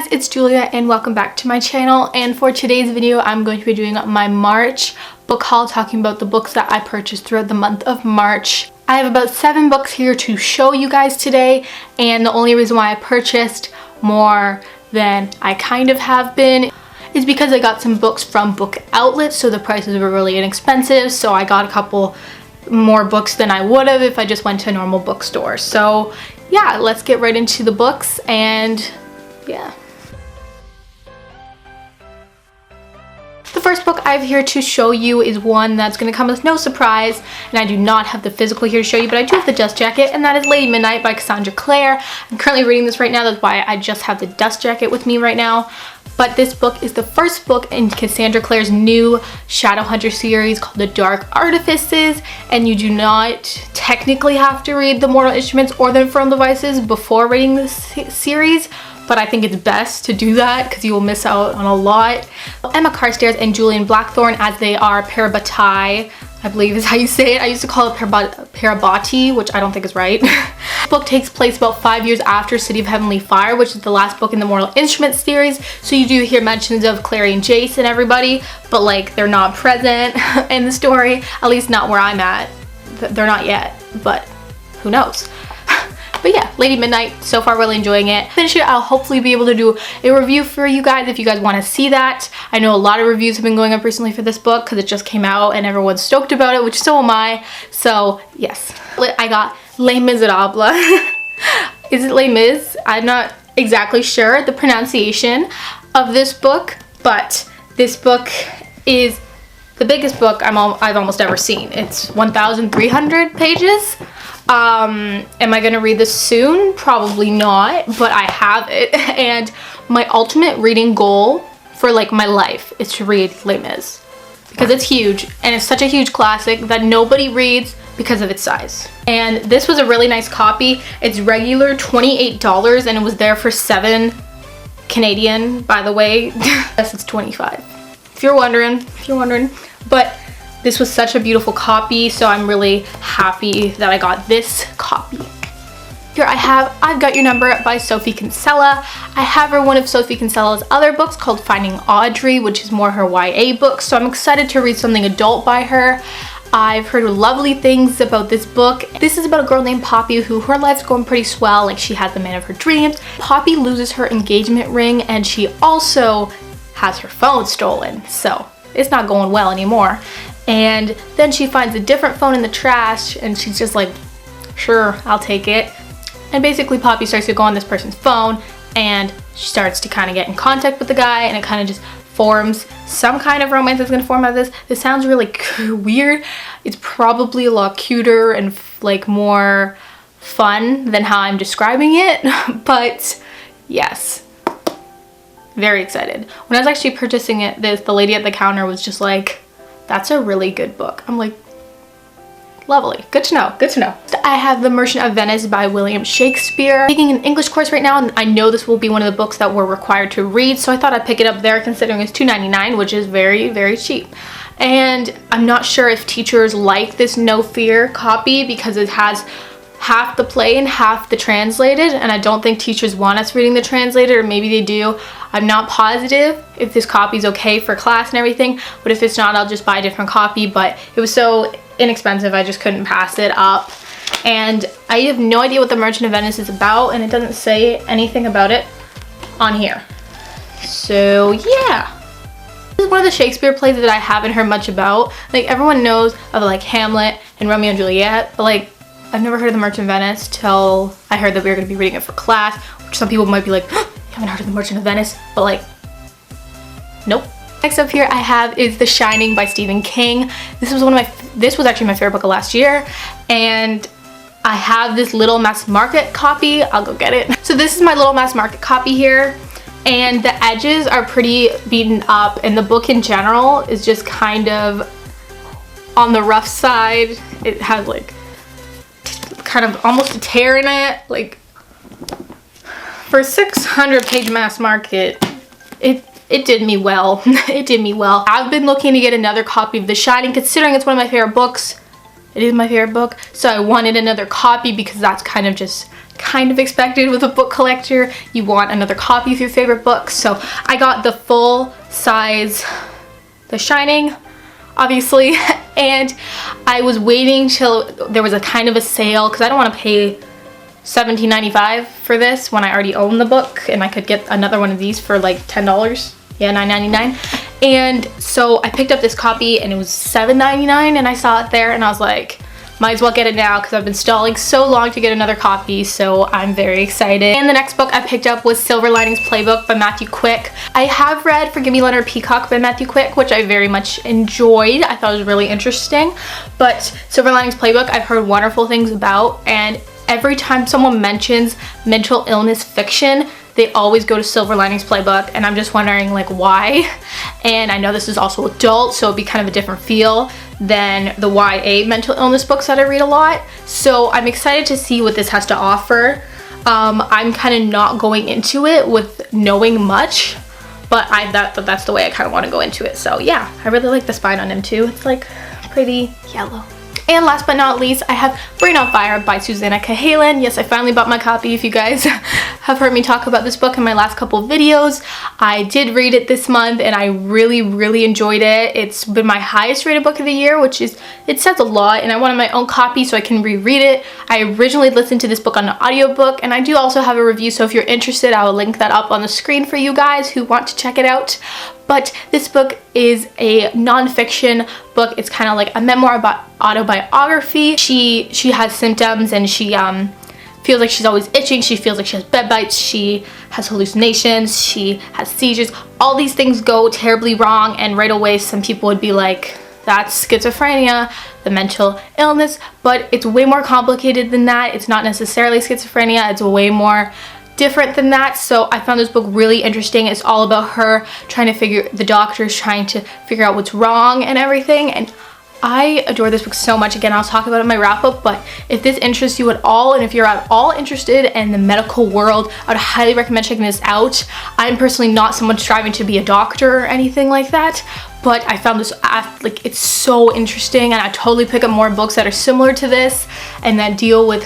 guys, it's Julia and welcome back to my channel. And for today's video, I'm going to be doing my March book haul, talking about the books that I purchased throughout the month of March. I have about 7 books here to show you guys today, and the only reason why I purchased more than I kind of have been is because I got some books from book outlets, so the prices were really inexpensive, so I got a couple more books than I would have if I just went to a normal bookstore. So yeah, let's get right into the books and yeah. The first book I have here to show you is one that's going to come as no surprise, and I do not have the physical here to show you, but I do have the dust jacket, and that is Lady Midnight by Cassandra Clare. I'm currently reading this right now, that's why I just have the dust jacket with me right now. But this book is the first book in Cassandra Clare's new Shadowhunter series called The Dark Artifices, and you do not technically have to read The Mortal Instruments or The Infernal Devices before reading this series, but I think it's best to do that because you will miss out on a lot. Emma Carstairs and Julian Blackthorne, as they are Parabatai, I believe is how you say it. I used to call it Parabati, which I don't think is right. This book takes place about 5 years after City of Heavenly Fire, which is the last book in the Mortal Instruments series. So you do hear mentions of Clary and Jace and everybody, but like they're not present in the story, at least not where I'm at. They're not yet, but who knows. But yeah, Lady Midnight, so far really enjoying it. Finish it, I'll hopefully be able to do a review for you guys if you guys want to see that. I know a lot of reviews have been going up recently for this book because it just came out and everyone's stoked about it, which so am I. So yes, I got Les Miserables. Is it Les Mis? I'm not exactly sure the pronunciation of this book, but this book is the biggest book I've almost ever seen. It's 1,300 pages. Am I gonna read this soon? Probably not, but I have it. And my ultimate reading goal for like my life is to read Les Mis, because it's huge and it's such a huge classic that nobody reads because of its size. And this was a really nice copy. It's regular $28 and it was there for 7 Canadian, by the way. Yes, it's 25. If you're wondering. But this was such a beautiful copy, so I'm really happy that I got this copy. Here I have I've Got Your Number by Sophie Kinsella. I have her one of Sophie Kinsella's other books called Finding Audrey, which is more her YA book, so I'm excited to read something adult by her. I've heard lovely things about this book. This is about a girl named Poppy who her life's going pretty swell, like she has the man of her dreams. Poppy loses her engagement ring and she also has her phone stolen, so it's not going well anymore. And then she finds a different phone in the trash and she's just like, sure, I'll take it. And basically Poppy starts to go on this person's phone and she starts to kind of get in contact with the guy, and it kind of just forms some kind of romance that's going to form out of this. This sounds really weird. It's probably a lot cuter and like more fun than how I'm describing it, but yes. Very excited. When I was actually purchasing it, the lady at the counter was just like, that's a really good book. I'm like, lovely. Good to know. Good to know. I have The Merchant of Venice by William Shakespeare. I'm taking an English course right now, and I know this will be one of the books that we're required to read, so I thought I'd pick it up there considering it's $2.99, which is very, very cheap. And I'm not sure if teachers like this No Fear copy because it has half the play and half the translated, and I don't think teachers want us reading the translated, or maybe they do. I'm not positive if this copy is okay for class and everything, but if it's not, I'll just buy a different copy. But it was so inexpensive, I just couldn't pass it up. And I have no idea what The Merchant of Venice is about, and it doesn't say anything about it on here. So yeah. This is one of the Shakespeare plays that I haven't heard much about. Like, everyone knows of like Hamlet and Romeo and Juliet, but like I've never heard of The Merchant of Venice till I heard that we were going to be reading it for class, which some people might be like, you haven't heard of The Merchant of Venice, but like, nope. Next up here I have is The Shining by Stephen King. This was actually my favorite book of last year, and I have this Little Mass Market copy. I'll go get it. So this is my Little Mass Market copy here, and the edges are pretty beaten up, and the book in general is just kind of on the rough side. It has like kind of almost a tear in it. Like, for a 600-page mass market, it did me well. It did me well. I've been looking to get another copy of The Shining, considering it's one of my favorite books. It is my favorite book, so I wanted another copy because that's kind of just kind of expected with a book collector. You want another copy of your favorite book. So I got the full size The Shining, obviously, and I was waiting till there was a kind of a sale because I don't want to pay $17.95 for this when I already own the book, and I could get another one of these for like $10. Yeah, $9.99. And so I picked up this copy and it was $7.99, and I saw it there and I was like, might as well get it now because I've been stalling so long to get another copy, so I'm very excited. And the next book I picked up was Silver Linings Playbook by Matthew Quick. I have read Forgive Me Leonard Peacock by Matthew Quick, which I very much enjoyed. I thought it was really interesting, but Silver Linings Playbook I've heard wonderful things about, and every time someone mentions mental illness fiction, they always go to Silver Linings Playbook, and I'm just wondering like why. And I know this is also adult, so it'd be kind of a different feel than the YA mental illness books that I read a lot. So I'm excited to see what this has to offer. I'm kind of not going into it with knowing much, but that's the way I kind of want to go into it. So yeah, I really like the spine on him too. It's like pretty yellow. And last but not least, I have Brain on Fire by Susanna Cahalan. Yes, I finally bought my copy. If you guys have heard me talk about this book in my last couple of videos, I did read it this month and I really, really enjoyed it. It's been my highest rated book of the year, which is, it says a lot, and I wanted my own copy so I can reread it. I originally listened to this book on an audiobook, and I do also have a review, so if you're interested, I will link that up on the screen for you guys who want to check it out. But this book is a non-fiction book. It's kind of like a memoir about autobiography. She has symptoms, and she feels like she's always itching. She feels like she has bed bites. She has hallucinations. She has seizures. All these things go terribly wrong, and right away some people would be like, that's schizophrenia, the mental illness. But it's way more complicated than that. It's not necessarily schizophrenia. It's way more different than that. So I found this book really interesting. It's all about her the doctors trying to figure out what's wrong and everything, and I adore this book so much. Again, I'll talk about it in my wrap up, but if this interests you at all, and if you're at all interested in the medical world, I would highly recommend checking this out. I'm personally not someone striving to be a doctor or anything like that, but I found this, like, it's so interesting, and I totally pick up more books that are similar to this and that deal with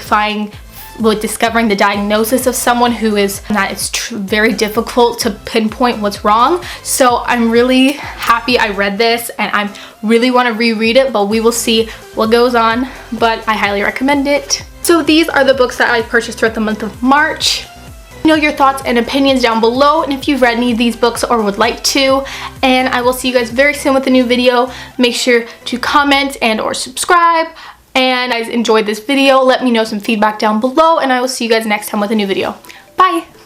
discovering the diagnosis of someone who is, that it's very difficult to pinpoint what's wrong. So I'm really happy I read this, and I really want to reread it, but we will see what goes on, but I highly recommend it. So these are the books that I purchased throughout the month of March. Know your thoughts and opinions down below, and if you've read any of these books or would like to, and I will see you guys very soon with a new video. Make sure to comment and or subscribe. And guys enjoyed this video, let me know some feedback down below, and I will see you guys next time with a new video. Bye!